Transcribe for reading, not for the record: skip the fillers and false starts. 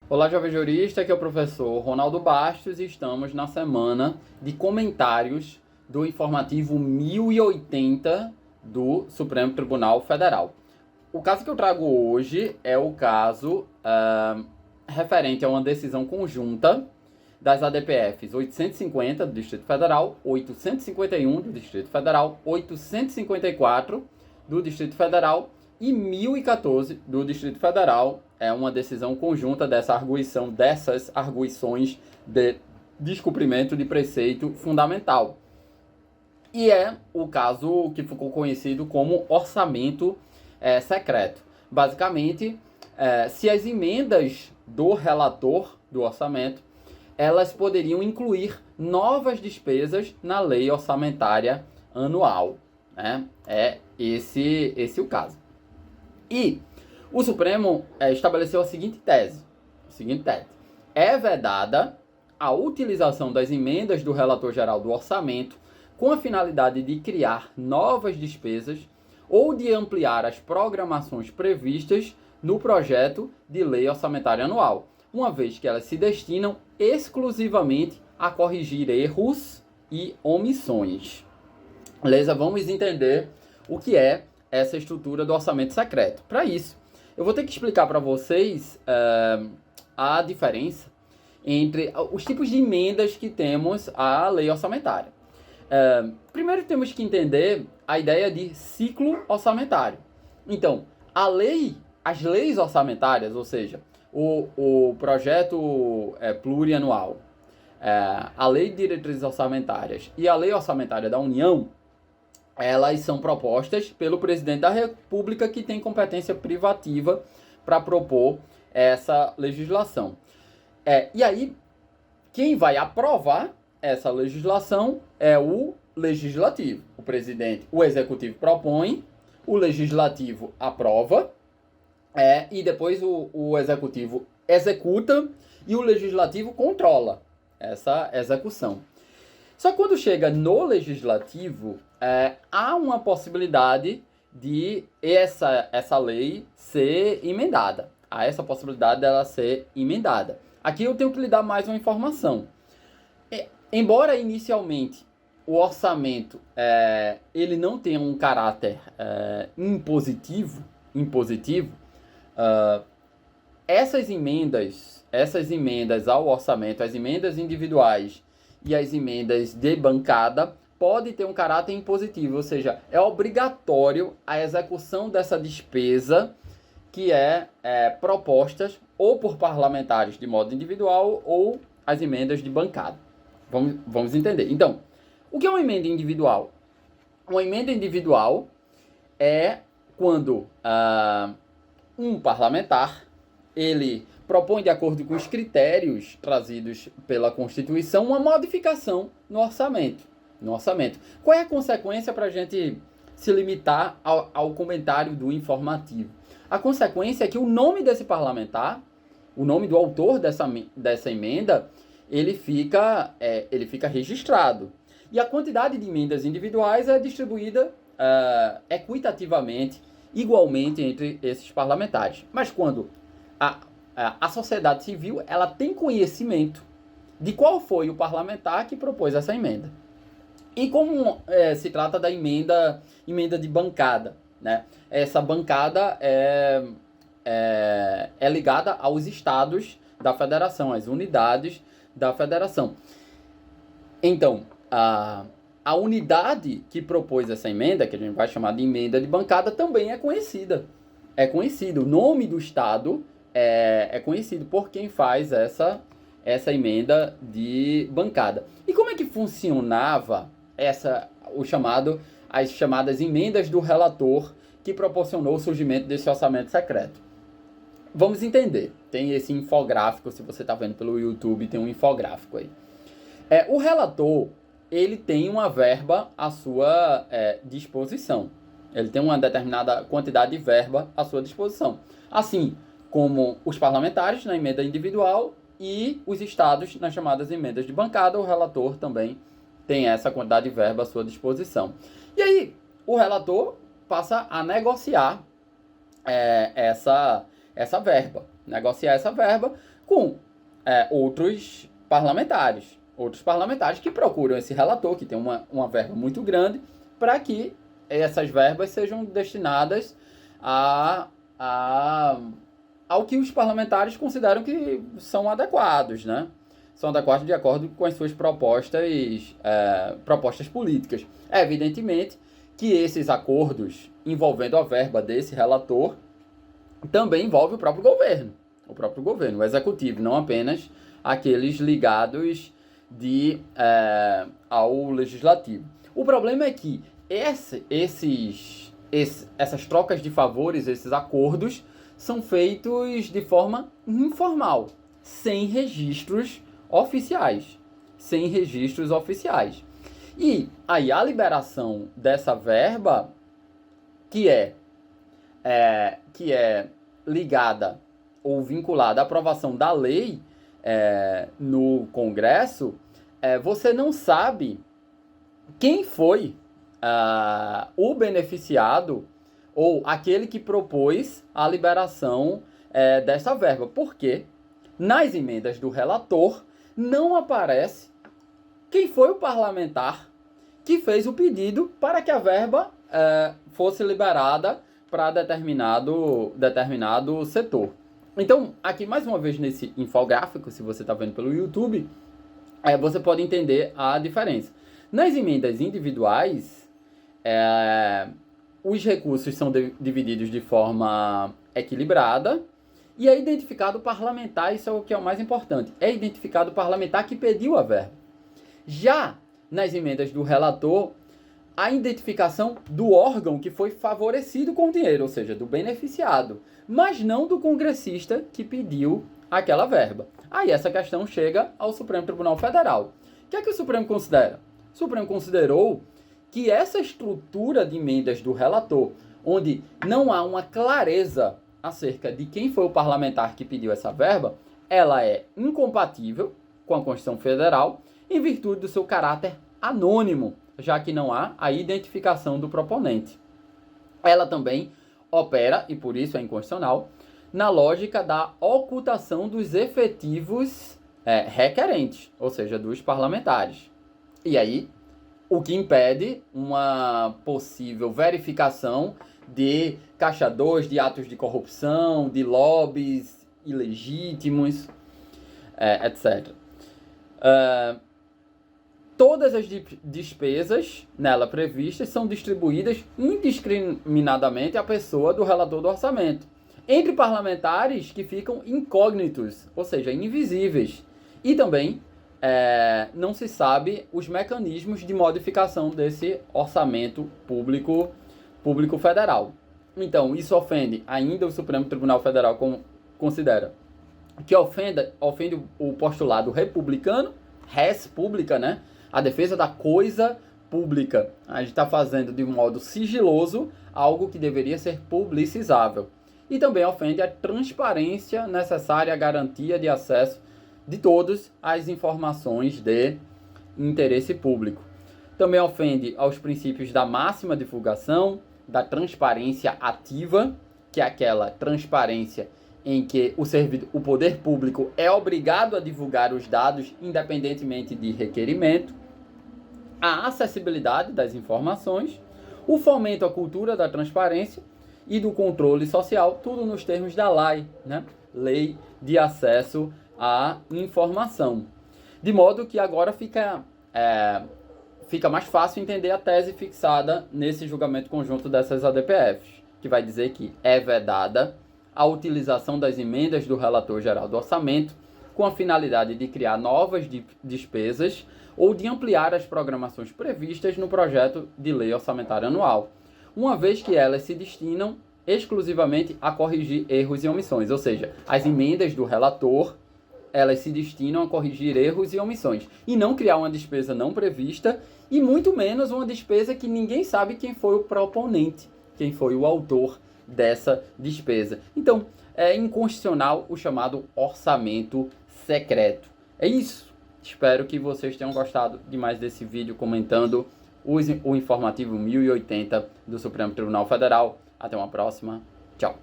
Olá, jovem jurista, aqui é o professor Ronaldo Bastos e estamos na semana de comentários do informativo 1080 do Supremo Tribunal Federal. O caso que eu trago hoje é o caso referente a uma decisão conjunta das ADPFs 850 do Distrito Federal, 851 do Distrito Federal, 854 do Distrito Federal e 1014 do Distrito Federal. É uma decisão conjunta dessas arguições de descumprimento de preceito fundamental. E é o caso que ficou conhecido como orçamento secreto. Basicamente, se as emendas do relator do orçamento elas poderiam incluir novas despesas na lei orçamentária anual. Né? É esse o caso. E o Supremo estabeleceu a seguinte tese. É vedada a utilização das emendas do relator geral do orçamento com a finalidade de criar novas despesas ou de ampliar as programações previstas no projeto de lei orçamentária anual, uma vez que elas se destinam exclusivamente a corrigir erros e omissões. Beleza? Vamos entender o que é essa estrutura do orçamento secreto. Para isso, eu vou ter que explicar para vocês a diferença entre os tipos de emendas que temos à lei orçamentária. Primeiro temos que entender a ideia de ciclo orçamentário. Então, as leis orçamentárias, ou seja, o projeto plurianual, a lei de diretrizes orçamentárias e a lei orçamentária da União, elas são propostas pelo presidente da República, que tem competência privativa para propor essa legislação. E aí, quem vai aprovar essa legislação é o legislativo. O executivo propõe, o legislativo aprova, e depois o executivo executa e o legislativo controla essa execução. Só que quando chega no legislativo, há uma possibilidade de essa lei ser emendada. Há essa possibilidade dela ser emendada. Aqui eu tenho que lhe dar mais uma informação. Embora inicialmente o orçamento ele não tenha um caráter impositivo, essas emendas ao orçamento, as emendas individuais e as emendas de bancada, pode ter um caráter impositivo, ou seja, é obrigatório a execução dessa despesa que propostas ou por parlamentares de modo individual ou as emendas de bancada. Vamos entender. Então, o que é uma emenda individual? Uma emenda individual é quando um parlamentar ele propõe, de acordo com os critérios trazidos pela Constituição, uma modificação no orçamento. Qual é a consequência para a gente se limitar ao comentário do informativo? A consequência é que o nome desse parlamentar, o nome do autor dessa emenda, ele fica registrado. E a quantidade de emendas individuais é distribuída equitativamente, igualmente entre esses parlamentares. Mas quando a sociedade civil ela tem conhecimento de qual foi o parlamentar que propôs essa emenda. E como se trata da emenda de bancada, né? Essa bancada é ligada aos estados da federação, às unidades da federação. Então, a unidade que propôs essa emenda, que a gente vai chamar de emenda de bancada, também é conhecida. O nome do estado é conhecido por quem faz essa emenda de bancada. E como é que funcionava as chamadas emendas do relator que proporcionou o surgimento desse orçamento secreto? Vamos entender. Tem esse infográfico, se você está vendo pelo YouTube, tem um infográfico aí. O relator, ele tem uma verba à sua disposição. Ele tem uma determinada quantidade de verba à sua disposição. Assim como os parlamentares na emenda individual e os estados nas chamadas emendas de bancada, o relator também tem essa quantidade de verba à sua disposição. E aí, o relator passa a negociar essa verba. com outros parlamentares que procuram esse relator, que tem uma verba muito grande, para que essas verbas sejam destinadas ao que os parlamentares consideram que são adequados, né? São adequados de acordo com as suas propostas políticas. Evidentemente que esses acordos envolvendo a verba desse relator também envolve o próprio governo, o executivo, não apenas aqueles ligados ao legislativo. O problema é que essas trocas de favores, esses acordos, são feitos de forma informal, sem registros oficiais. E aí a liberação dessa verba, que é ligada ou vinculada à aprovação da lei no Congresso, você não sabe quem foi o beneficiado ou aquele que propôs a liberação dessa verba, porque nas emendas do relator não aparece quem foi o parlamentar que fez o pedido para que a verba fosse liberada para determinado setor. Então, aqui mais uma vez nesse infográfico, se você está vendo pelo YouTube, você pode entender a diferença. Nas emendas individuais, os recursos são divididos de forma equilibrada e é identificado o parlamentar, isso é o que é o mais importante, é identificado o parlamentar que pediu a verba. Já nas emendas do relator, a identificação do órgão que foi favorecido com o dinheiro, ou seja, do beneficiado, mas não do congressista que pediu aquela verba. Aí essa questão chega ao Supremo Tribunal Federal. O que é que o Supremo considera? O Supremo considerou que essa estrutura de emendas do relator, onde não há uma clareza acerca de quem foi o parlamentar que pediu essa verba, ela é incompatível com a Constituição Federal em virtude do seu caráter anônimo, já que não há a identificação do proponente. Ela também opera, e por isso é inconstitucional, na lógica da ocultação dos efetivos requerentes, ou seja, dos parlamentares. E aí, o que impede uma possível verificação de caixa 2, de atos de corrupção, de lobbies ilegítimos, etc. Todas as despesas nela previstas são distribuídas indiscriminadamente à pessoa do relator do orçamento, entre parlamentares que ficam incógnitos, ou seja, invisíveis. E também não se sabe os mecanismos de modificação desse orçamento público federal. Então, isso ofende ainda o Supremo Tribunal Federal considera que ofende o postulado republicano, res pública, né? A defesa da coisa pública. A gente está fazendo de um modo sigiloso algo que deveria ser publicizável. E também ofende a transparência necessária à garantia de acesso de todos às informações de interesse público. Também ofende aos princípios da máxima divulgação, da transparência ativa, que é aquela transparência em que o poder público é obrigado a divulgar os dados independentemente de requerimento, a acessibilidade das informações, o fomento à cultura da transparência e do controle social, tudo nos termos da LAI, né? Lei de Acesso à Informação. De modo que agora fica mais fácil entender a tese fixada nesse julgamento conjunto dessas ADPFs, que vai dizer que é vedada a utilização das emendas do relator geral do orçamento com a finalidade de criar novas despesas ou de ampliar as programações previstas no projeto de lei orçamentária anual, uma vez que elas se destinam exclusivamente a corrigir erros e omissões, ou seja, as emendas do relator, elas se destinam a corrigir erros e omissões, e não criar uma despesa não prevista, e muito menos uma despesa que ninguém sabe quem foi o proponente, quem foi o autor dessa despesa. Então, é inconstitucional o chamado orçamento secreto. É isso. Espero que vocês tenham gostado demais desse vídeo comentando o informativo 1080 do Supremo Tribunal Federal. Até uma próxima. Tchau.